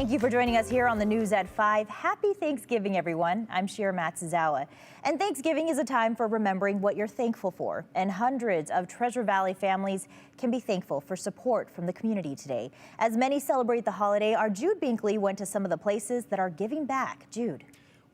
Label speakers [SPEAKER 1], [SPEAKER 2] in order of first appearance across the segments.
[SPEAKER 1] Thank you for joining us here on the News at 5. Happy Thanksgiving, everyone. I'm Shira Matsuzawa. And Thanksgiving is a time for remembering what you're thankful for. And hundreds of Treasure Valley families can be thankful for support from the community today. As many celebrate the holiday, our Jude Binkley went to some of the places that are giving back. Jude.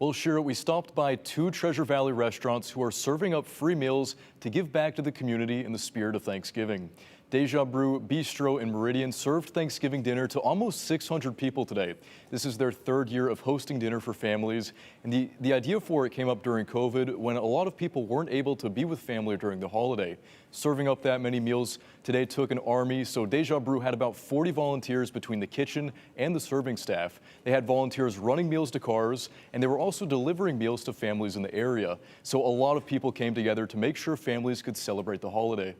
[SPEAKER 2] Well, Shira, we stopped by two Treasure Valley restaurants who are serving up free meals to give back to the community in the spirit of Thanksgiving. Deja Brew Bistro in Meridian served Thanksgiving dinner to almost 600 people today. This is their third year of hosting dinner for families, and the idea for it came up during COVID when a lot of people weren't able to be with family during the holiday. Serving up that many meals today took an army, so Deja Brew had about 40 volunteers between the kitchen and the serving staff. They had volunteers running meals to cars, and they were also delivering meals to families in the area. So a lot of people came together to make sure families could celebrate the holiday.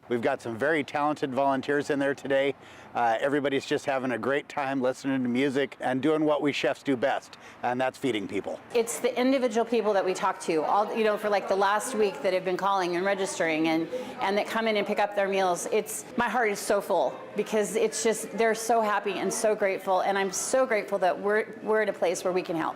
[SPEAKER 3] We've got some very talented volunteers in there today. Everybody's just having a great time listening to music and doing what we chefs do best, and that's feeding people.
[SPEAKER 4] It's the individual people that we talk to, all, for like the last week that have been calling and registering and that come in and pick up their meals. My heart is so full because it's just, they're so happy and so grateful, and I'm so grateful that we're at a place where we can help.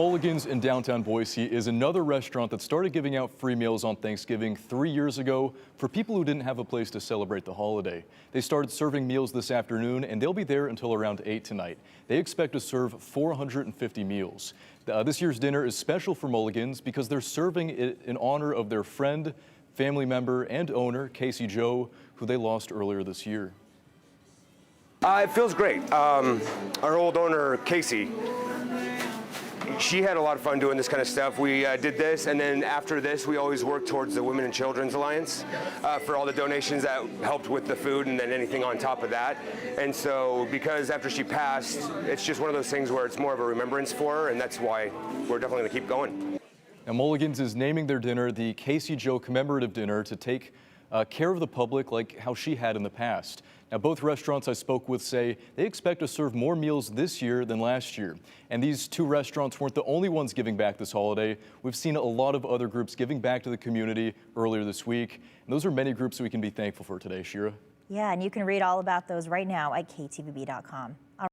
[SPEAKER 2] Mulligans in downtown Boise is another restaurant that started giving out free meals on Thanksgiving 3 years ago for people who didn't have a place to celebrate the holiday. They started serving meals this afternoon, and they'll be there until around 8 tonight. They expect to serve 450 meals. This year's dinner is special for Mulligans because they're serving it in honor of their friend, family member, and owner, Casey Joe, who they lost earlier this year.
[SPEAKER 5] It feels great. Our old owner, Casey, she had a lot of fun doing this kind of stuff. We did this, and then after this, we always worked towards the Women and Children's Alliance for all the donations that helped with the food and then anything on top of that. And so because after she passed, it's just one of those things where it's more of a remembrance for her, and that's why we're definitely going to keep going.
[SPEAKER 2] Now, Mulligans is naming their dinner the Casey Joe Commemorative Dinner to take care of the public like how she had in the past. Now, both restaurants I spoke with say they expect to serve more meals this year than last year. And these two restaurants weren't the only ones giving back this holiday. We've seen a lot of other groups giving back to the community earlier this week. And those are many groups we can be thankful for today, Shira.
[SPEAKER 1] Yeah, and you can read all about those right now at ktvb.com.